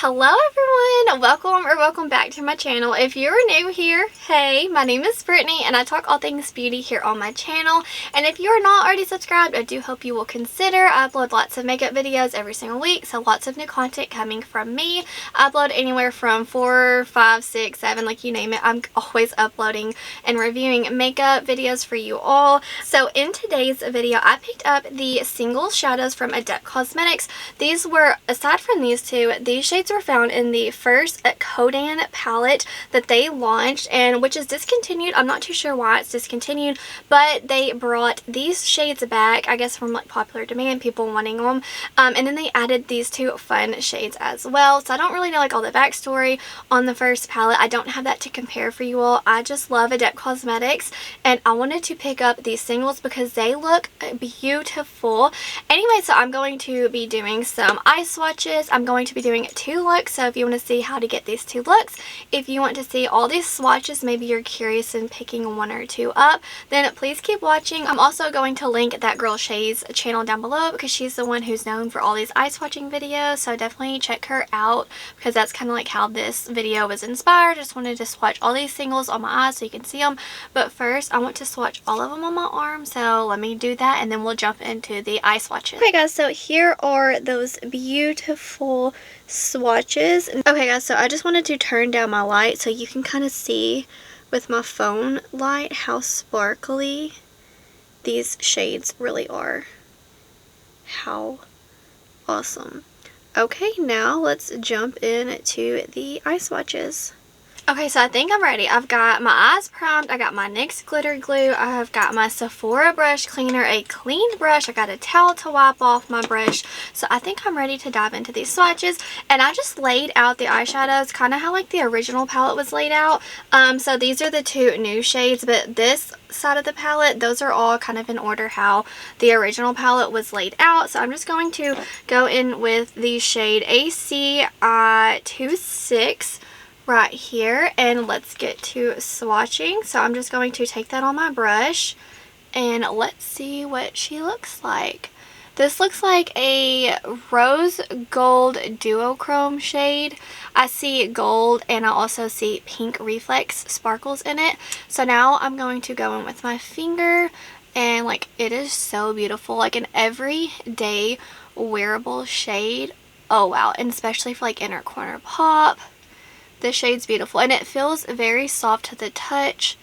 Hello everyone, welcome back to my channel. If you're new here, hey, my name is Brittany and I talk all things beauty here on my channel. And if you're not already subscribed, I do hope you will consider. I upload lots of makeup videos every single week, so lots of new content coming from me. I upload anywhere from 4, 5, 6, 7, like you name it. I'm always uploading and reviewing makeup videos for you all. So in today's video, I picked up the single shadows from Adept Cosmetics. These were, aside from these two, these shades were found in the first Kōdanne palette that they launched, and which is discontinued. I'm not too sure why it's discontinued, but they brought these shades back, I guess from like popular demand, people wanting them, and then they added these two fun shades as well. So I don't really know like all the backstory on the first palette. I don't have that to compare for you all. I just love Adept Cosmetics and I wanted to pick up these singles because they look beautiful. Anyway, so I'm going to be doing some eye swatches. I'm going to be doing 2 looks, so if you want to see how to get these 2 looks, if you want to see all these swatches, maybe you're curious in picking 1 or 2 up, then please keep watching. I'm also going to link ThatGirlShaeXo's channel down below because she's the one who's known for all these eye swatching videos, so definitely check her out because that's kind of like how this video was inspired. I just wanted to swatch all these singles on my eyes so you can see them, but first I want to swatch all of them on my arm, so let me do that and then we'll jump into the eye swatches. Okay guys, so here are those beautiful swatches. Okay guys, so I just wanted to turn down my light so you can kind of see with my phone light how sparkly these shades really are. How awesome. Okay, now let's jump into the eye swatches. Okay, so I think I'm ready. I've got my eyes primed, I got my NYX glitter glue, I have got my Sephora brush cleaner, a clean brush, I got a towel to wipe off my brush. So I think I'm ready to dive into these swatches. And I just laid out the eyeshadows kind of how like the original palette was laid out. So these are the 2 new shades, but this side of the palette, those are all kind of in order how the original palette was laid out. So I'm just going to go in with the shade AC26 right here, and let's get to swatching. So I'm just going to take that on my brush and let's see what she looks like. This looks like a rose gold duochrome shade. I see gold and I also see pink reflex sparkles in it. So now I'm going to go in with my finger, and like it is so beautiful, like an everyday wearable shade. Oh wow, and especially for like inner corner pop. This shade's beautiful and it feels very soft to the touch,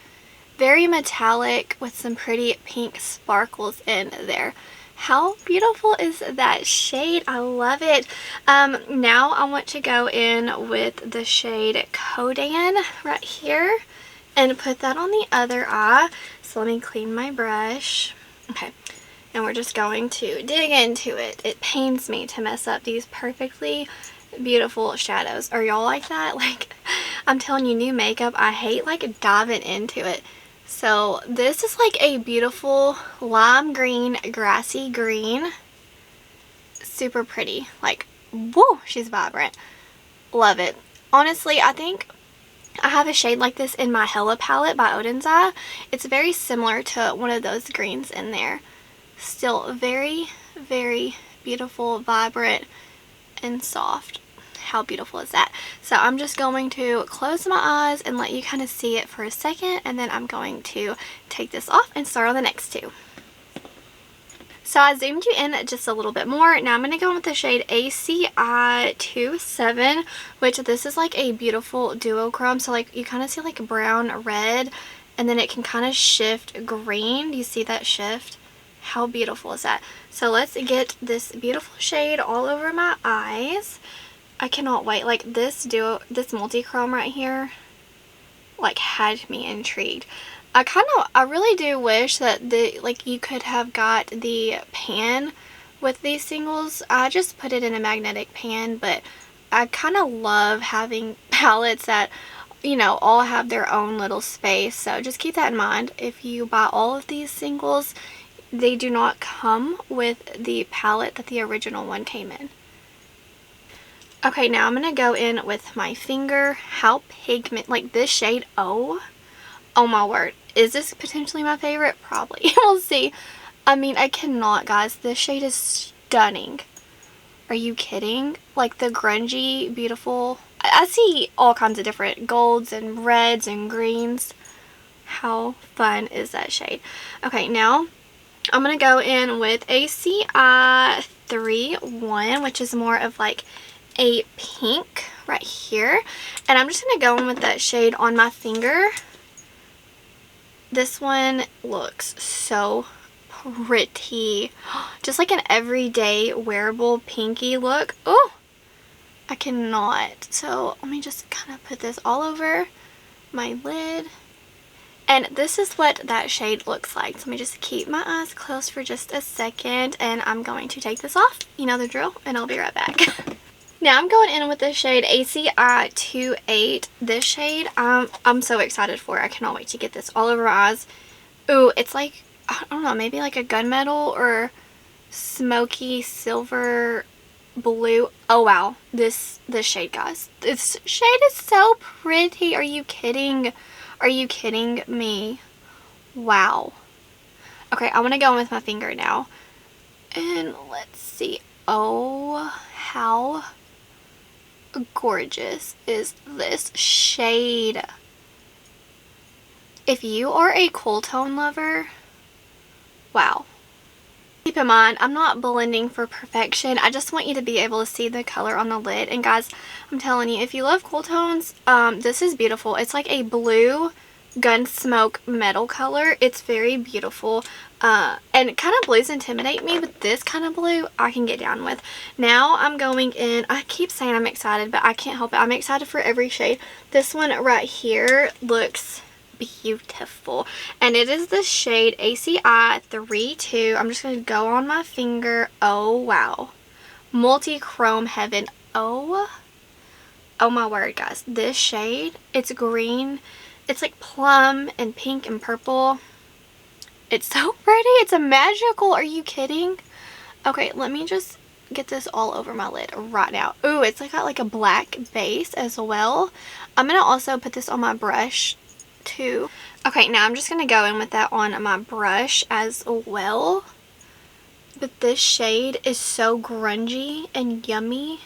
very metallic with some pretty pink sparkles in there. How beautiful is that shade? I love it. Now I want to go in with the shade Kōdanne right here and put that on the other eye. So let me clean my brush. Okay. And we're just going to dig into it. It pains me to mess up these perfectly beautiful shadows. Are y'all like that? Like, I'm telling you, new makeup, I hate like diving into it. So this is like a beautiful lime green, grassy green. Super pretty. Like, woo, she's vibrant. Love it. Honestly, I think I have a shade like this in my Hella palette by Oden's Eye. It's very similar to one of those greens in there. Still very, very beautiful, vibrant, and soft. How beautiful is that? So I'm just going to close my eyes and let you kind of see it for a second, and then I'm going to take this off and start on the next 2. So I zoomed you in just a little bit more. Now I'm going to go in with the shade ACI27, which this is like a beautiful duochrome. So like you kind of see like brown, red, and then it can kind of shift green. Do you see that shift? How beautiful is that? So let's get this beautiful shade all over my eyes. I cannot wait. Like this multi-chrome right here like had me intrigued. I really do wish that you could have got the pan with these singles. I just put it in a magnetic pan, but I kind of love having palettes that, you know, all have their own little space. So just keep that in mind. If you buy all of these singles, they do not come with the palette that the original one came in. Okay, now I'm going to go in with my finger. How pigment, like this shade, oh my word. Is this potentially my favorite? Probably. We'll see. I mean, I cannot, guys. This shade is stunning. Are you kidding? Like the grungy, beautiful. I see all kinds of different golds and reds and greens. How fun is that shade? Okay, now I'm going to go in with a CI 3-1, which is more of like a pink right here. And I'm just going to go in with that shade on my finger. This one looks so pretty. Just like an everyday wearable pinky look. Oh, I cannot. So let me just kind of put this all over my lid. And this is what that shade looks like. So let me just keep my eyes closed for just a second. And I'm going to take this off. You know the drill. And I'll be right back. Now I'm going in with the shade ACI 28. This shade, I'm so excited for. I cannot wait to get this all over my eyes. Ooh, it's like, I don't know, maybe like a gunmetal or smoky silver blue. Oh wow, this shade, guys. This shade is so pretty. Are you kidding? Are you kidding me? Wow. Okay, I want to go in with my finger now. And let's see. Oh, how gorgeous is this shade? If you are a cool tone lover, wow. Keep in mind, I'm not blending for perfection. I just want you to be able to see the color on the lid. And guys, I'm telling you, if you love cool tones, this is beautiful. It's like a blue Gunsmoke metal color. It's very beautiful. And kind of blues intimidate me, but this kind of blue I can get down with. Now I'm going in. I keep saying I'm excited, but I can't help it. I'm excited for every shade. This one right here looks beautiful, and it is the shade ACI 3-2. I'm just going to go on my finger. Oh wow, multi-chrome heaven. Oh my word, guys, this shade, it's green, it's like plum and pink and purple. It's so pretty. It's a magical. Are you kidding? Okay, let me just get this all over my lid right now. Ooh, it's like got like a black base as well. I'm gonna also put this on my brush too. Okay, now I'm just gonna go in with that on my brush as well. But this shade is so grungy and yummy.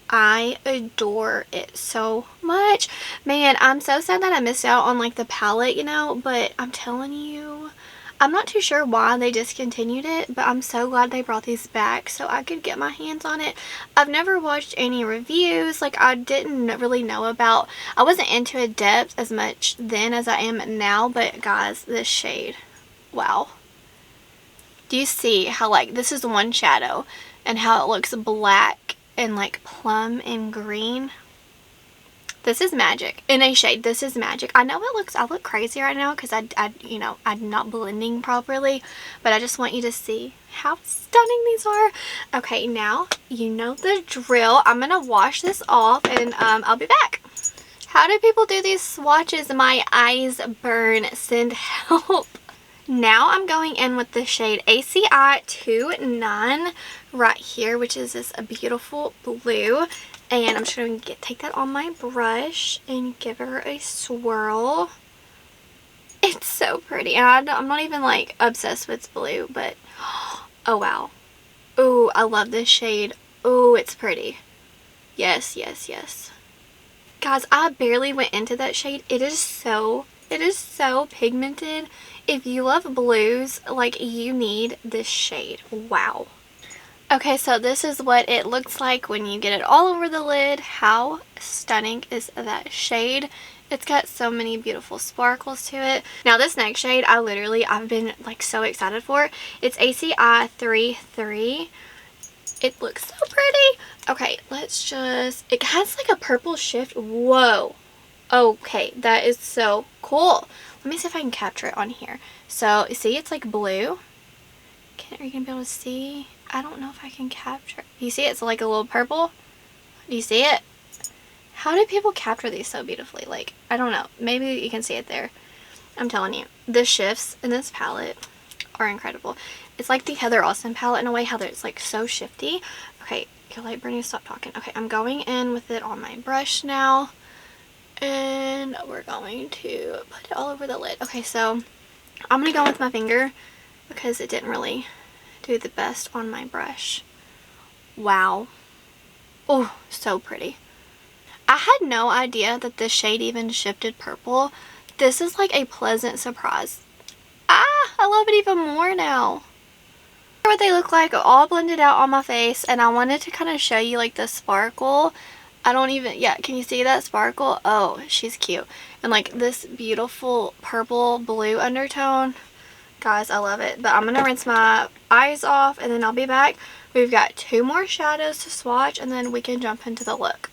I adore it so much. Man, I'm so sad that I missed out on like the palette, you know, but I'm telling you, I'm not too sure why they discontinued it, but I'm so glad they brought these back so I could get my hands on it. I've never watched any reviews. Like, I didn't really know about, I wasn't into Adept as much then as I am now, but guys, this shade, wow. Do you see how like this is one shadow and how it looks black and like plum and green? This is magic. In a shade, this is magic. I know I look crazy right now because you know, I'm not blending properly, but I just want you to see how stunning these are. Okay, now you know the drill. I'm gonna wash this off and I'll be back. How do people do these swatches? My eyes burn. Send help. Now I'm going in with the shade ACI 2-9 right here, which is this beautiful blue. And I'm just going to take that on my brush and give her a swirl. It's so pretty. And I'm not even like obsessed with blue, but oh wow. Oh, I love this shade. Oh, it's pretty. Yes, yes, yes. Guys, I barely went into that shade. It is so pigmented. If you love blues, like, you need this shade. Wow. Okay, so this is what it looks like when you get it all over the lid. How stunning is that shade? It's got so many beautiful sparkles to it. Now this next shade, I've been like so excited for. It's ACI 3-3. It looks so pretty. Okay, it has like a purple shift. Whoa. Okay, that is so cool. Let me see if I can capture it on here. So, see, it's like blue. Are you going to be able to see? I don't know if I can capture it. Do you see it? It's like a little purple. Do you see it? How do people capture these so beautifully? Like, I don't know. Maybe you can see it there. I'm telling you. The shifts in this palette are incredible. It's like the Heather Austin palette in a way. How it's like so shifty. Okay, your light burning, stop talking. Okay, I'm going in with it on my brush now. And we're going to put it all over the lid. Okay, so I'm going to go with my finger because it didn't really do the best on my brush. Wow. Oh, so pretty. I had no idea that this shade even shifted purple. This is like a pleasant surprise. Ah, I love it even more now. What they look like all blended out on my face, and I wanted to kind of show you like the sparkle. I don't even, yeah, can you see that sparkle? Oh, she's cute. And like this beautiful purple blue undertone. Guys, I love it. But I'm going to rinse my eyes off and then I'll be back. We've got 2 more shadows to swatch and then we can jump into the look.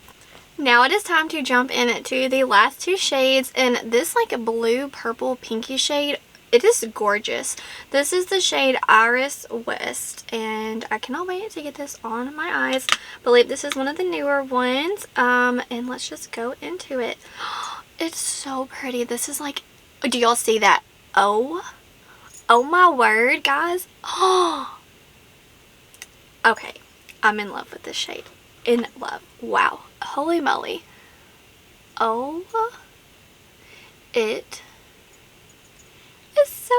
Now it is time to jump into the last 2 shades, and this like a blue purple pinky shade, it is gorgeous. This is the shade Iris West, and I cannot wait to get this on my eyes. I believe this is one of the newer ones, and let's just go into it. It's so pretty. This is like, do y'all see that? Oh my word, guys. Oh, okay, I'm in love with this shade. In love. Wow. Holy moly. Oh, it is so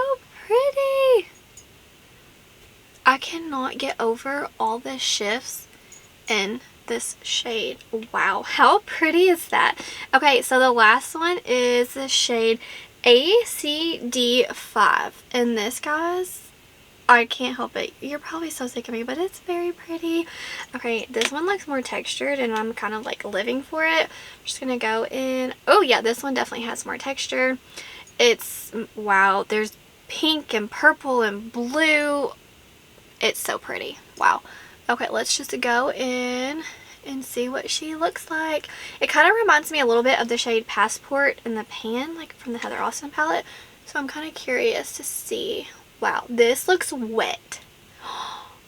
pretty. I cannot get over all the shifts in this shade. Wow, how pretty is that? Okay, so the last one is the shade ACD5, and this, guys, I can't help it. You're probably so sick of me, but it's very pretty. Okay, this one looks more textured and I'm kind of like living for it. I'm just gonna go in. Oh yeah, this one definitely has more texture. It's, wow, there's pink and purple and blue. It's so pretty. Wow. Okay, let's just go in and see what she looks like. It kind of reminds me a little bit of the shade Passport in the pan, like from the Heather Austin palette. So I'm kind of curious to see. Wow, this looks wet.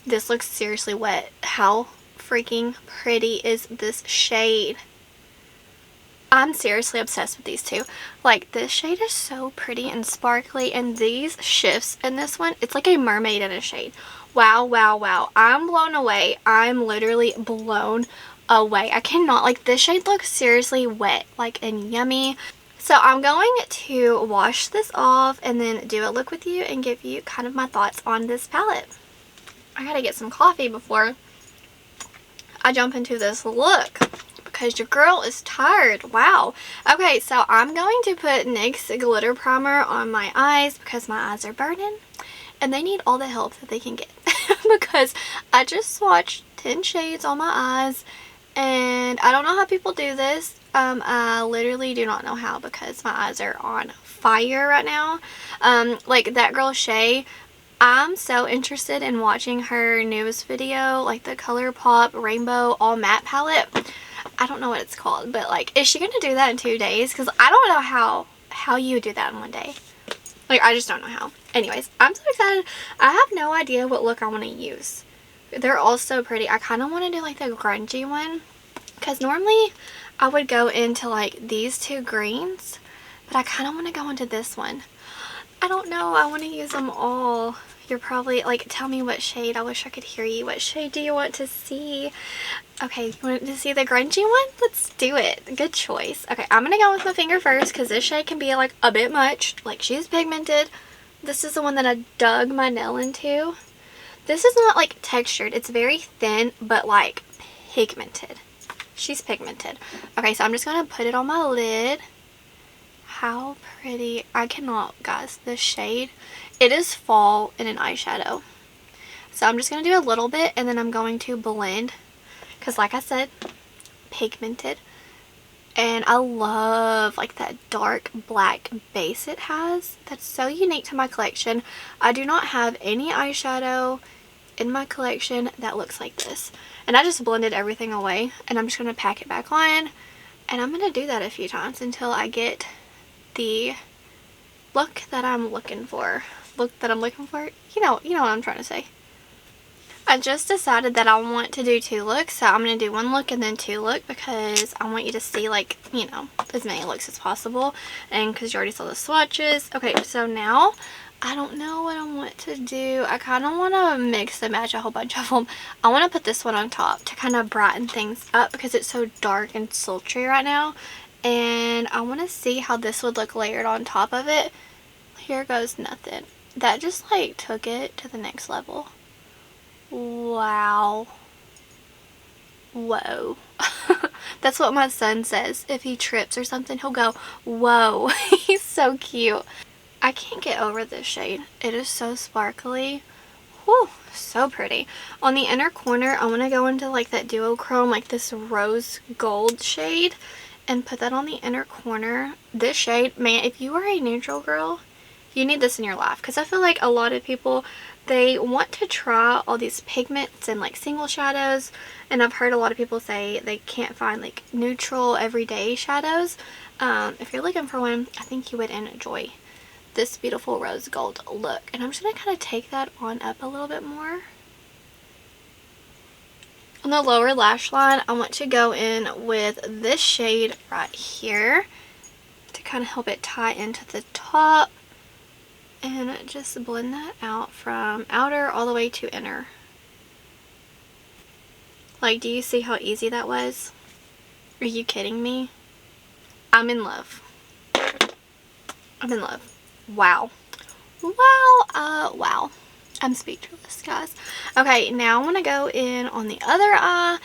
This looks seriously wet. How freaking pretty is this shade? I'm seriously obsessed with these 2. Like, this shade is so pretty and sparkly, and these shifts in this one, it's like a mermaid in a shade. Wow, wow, wow. I'm blown away. I'm literally blown away. I cannot, like, this shade looks seriously wet, like, and yummy. So I'm going to wash this off and then do a look with you and give you kind of my thoughts on this palette. I gotta get some coffee before I jump into this look because your girl is tired. Wow. Okay, so I'm going to put NYX glitter primer on my eyes because my eyes are burning and they need all the help that they can get because I just swatched 10 shades on my eyes and I don't know how people do this. I literally do not know how because my eyes are on fire right now. Like that girl Shae, I'm so interested in watching her newest video, like the ColourPop Rainbow All Matte palette. I don't know what it's called, but like, is she gonna do that in 2 days? Because I don't know how you do that in 1 day. Like, I just don't know how. Anyways, I'm so excited. I have no idea what look I want to use. They're all so pretty. I kind of want to do like the grungy one because normally I would go into like these 2 greens, but I kind of want to go into this one. I don't know. I want to use them all. You're probably like, tell me what shade. I wish I could hear you. What shade do you want to see? Okay, you want to see the grungy one? Let's do it. Good choice. Okay, I'm going to go with my finger first because this shade can be like a bit much. Like, she's pigmented. This is the one that I dug my nail into. This is not like textured. It's very thin, but like pigmented. She's pigmented. Okay, so I'm just going to put it on my lid. How pretty. I cannot, guys. This shade, it is fall in an eyeshadow. So I'm just going to do a little bit and then I'm going to blend. Because like I said, pigmented. And I love like that dark black base it has. That's so unique to my collection. I do not have any eyeshadow in my collection that looks like this. And I just blended everything away and I'm just going to pack it back on, and I'm going to do that a few times until I get the look that I'm looking for. You know what I'm trying to say. I just decided that I want to do 2 looks, so I'm going to do 1 look and then 2 look because I want you to see, like, you know, as many looks as possible, and because you already saw the swatches. Okay, so now I don't know what I want to do. I kind of want to mix and match a whole bunch of them. I want to put this one on top to kind of brighten things up because it's so dark and sultry right now, and I want to see how this would look layered on top of it. Here goes nothing. That just, like, took it to the next level. Wow. whoa. That's what my son says. If he trips or something, he'll go, whoa. He's so cute. I can't get over this shade. It is so sparkly. Whew, so pretty. On the inner corner, I want to go into like that duochrome, like this rose gold shade, and put that on the inner corner. This shade, man, if you are a neutral girl, you need this in your life, because I feel like a lot of people, they want to try all these pigments and like single shadows, and I've heard a lot of people say they can't find like neutral everyday shadows. If you're looking for one, I think you would enjoy this beautiful rose gold look. And I'm just going to kind of take that on up a little bit more. On the lower lash line, I want to go in with this shade right here to kind of help it tie into the top, and just blend that out from outer all the way to inner. Like, do you see how easy that was? Are you kidding me? I'm in love. I'm in love. Wow. Wow. Wow. I'm speechless, guys. Okay, now I want to go in on the other eye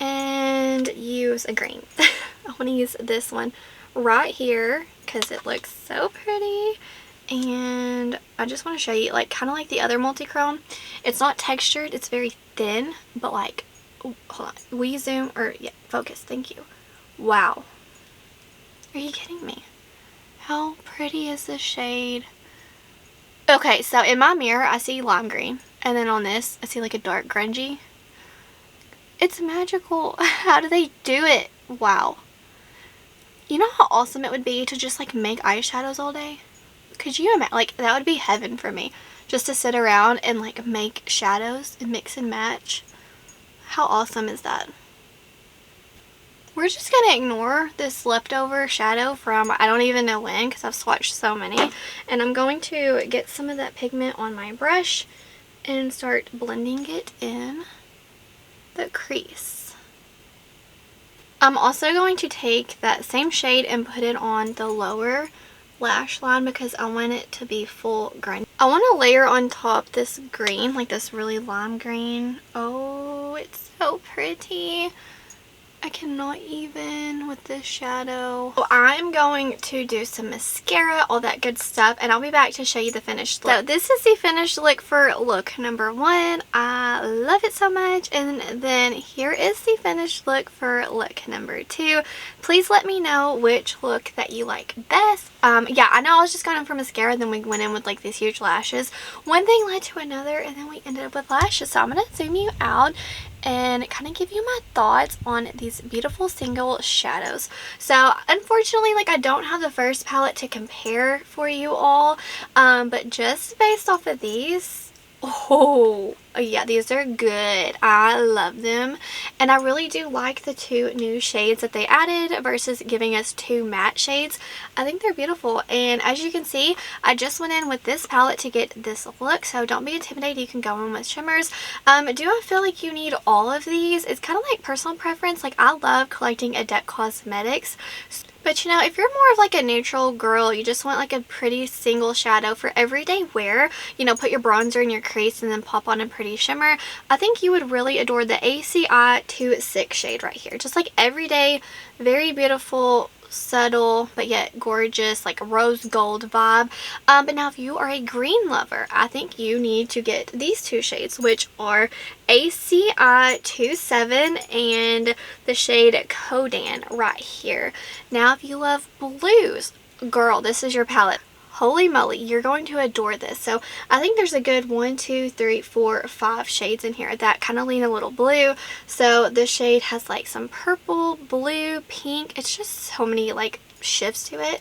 and use a green. I want to use this one right here because it looks so pretty. And I just want to show you, like, kind of like the other multi-chrome. It's not textured. It's very thin, but like, oh, hold on. Will you zoom? Or, yeah, focus. Thank you. Wow. Are you kidding me? How pretty is this shade? Okay, so in my mirror, I see lime green. And then on this, I see like a dark grungy. It's magical. How do they do it? Wow. You know how awesome it would be to just like make eyeshadows all day? Could you imagine? Like, that would be heaven for me. Just to sit around and like make shadows and mix and match. How awesome is that? We're just going to ignore this leftover shadow from I don't even know when, because I've swatched so many. And I'm going to get some of that pigment on my brush and start blending it in the crease. I'm also going to take that same shade and put it on the lower lash line because I want it to be full green. I want to layer on top this green, like this really lime green. Oh, it's so pretty. I cannot even with this shadow. So I'm going to do some mascara, all that good stuff, and I'll be back to show you the finished look. So this is the finished look for look number 1. I love it so much. And then here is the finished look for look number 2. Please let me know which look that you like best. Yeah, I know I was just going in for mascara, then we went in with like these huge lashes. One thing led to another, and then we ended up with lashes. So I'm going to zoom you out and kind of give you my thoughts on these beautiful single shadows. So unfortunately, like, I don't have the first palette to compare for you all, but just based off of these, oh yeah, these are good. I love them, and I really do like the 2 new shades that they added versus giving us 2 matte shades. I think they're beautiful, and as you can see, I just went in with this palette to get this look, so don't be intimidated. You can go in with shimmers. Do I feel like you need all of these? It's kind of like personal preference. Like, I love collecting Adept Cosmetics, but you know, if you're more of like a neutral girl, you just want like a pretty single shadow for everyday wear, you know, put your bronzer in your crease and then pop on a pretty shimmer, I think you would really adore the ACI 26 shade right here. Just like everyday, very beautiful, subtle but yet gorgeous, like rose gold vibe. But now if you are a green lover, I think you need to get these 2 shades, which are ACI 27 and the shade Kōdanne right here. Now if you love blues, girl, this is your palette. Holy moly, you're going to adore this. So I think there's a good 1, 2, 3, 4, 5 shades in here that kind of lean a little blue. So this shade has like some purple, blue, pink. It's just so many like shifts to it.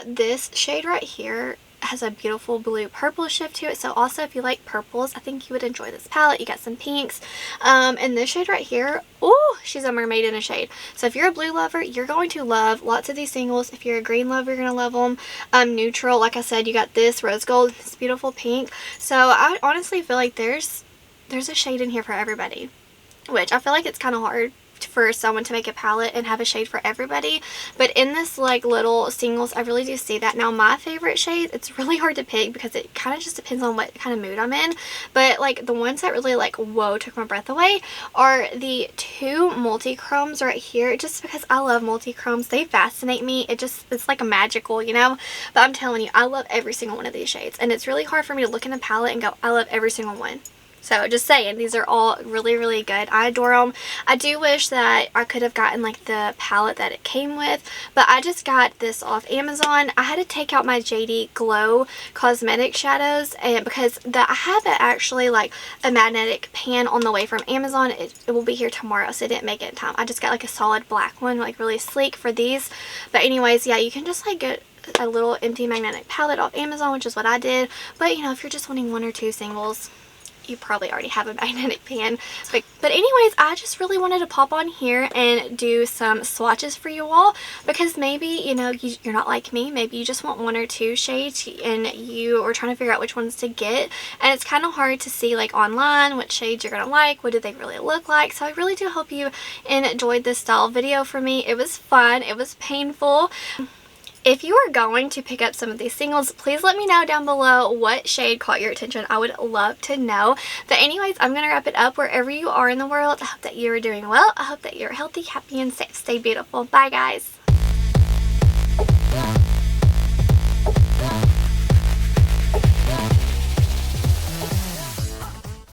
This shade right here has a beautiful blue purple shift to it. So also if you like purples, I think you would enjoy this palette. You got some pinks. And this shade right here, oh, she's a mermaid in a shade. So if you're a blue lover, you're going to love lots of these singles. If you're a green lover, you're going to love them. Neutral, like I said, you got this rose gold, this beautiful pink. So I honestly feel like there's a shade in here for everybody, which I feel like it's kind of hard for someone to make a palette and have a shade for everybody, but in this like little singles I really do see that. Now my favorite shade, it's really hard to pick because it kind of just depends on what kind of mood I'm in, but like the ones that really like whoa took my breath away are the two multi-chromes right here, just because I love multi-chromes. They fascinate me. It's like a magical, you know, but I'm telling you, I love every single one of these shades, and it's really hard for me to look in the palette and go, I love every single one. So just saying, these are all really, really good. I adore them. I do wish that I could have gotten like the palette that it came with, but I just got this off Amazon. I had to take out my JD Glow Cosmetic shadows, and because I have actually like a magnetic pan on the way from Amazon. It will be here tomorrow, so I didn't make it in time. I just got like a solid black one, like really sleek for these. But anyways, yeah, you can just like get a little empty magnetic palette off Amazon, which is what I did. But you know, if you're just wanting one or two singles, you probably already have a magnetic pan. But anyways, I just really wanted to pop on here and do some swatches for you all, because maybe, you know, you're not like me. Maybe you just want one or two shades and you are trying to figure out which ones to get, and it's kind of hard to see like online what shades you're gonna like, what do they really look like. So I really do hope you enjoyed this style video. For me, it was fun, it was painful. If you are going to pick up some of these singles, please let me know down below what shade caught your attention. I would love to know. But anyways, I'm going to wrap it up. Wherever you are in the world, I hope that you are doing well. I hope that you're healthy, happy, and safe. Stay beautiful. Bye, guys.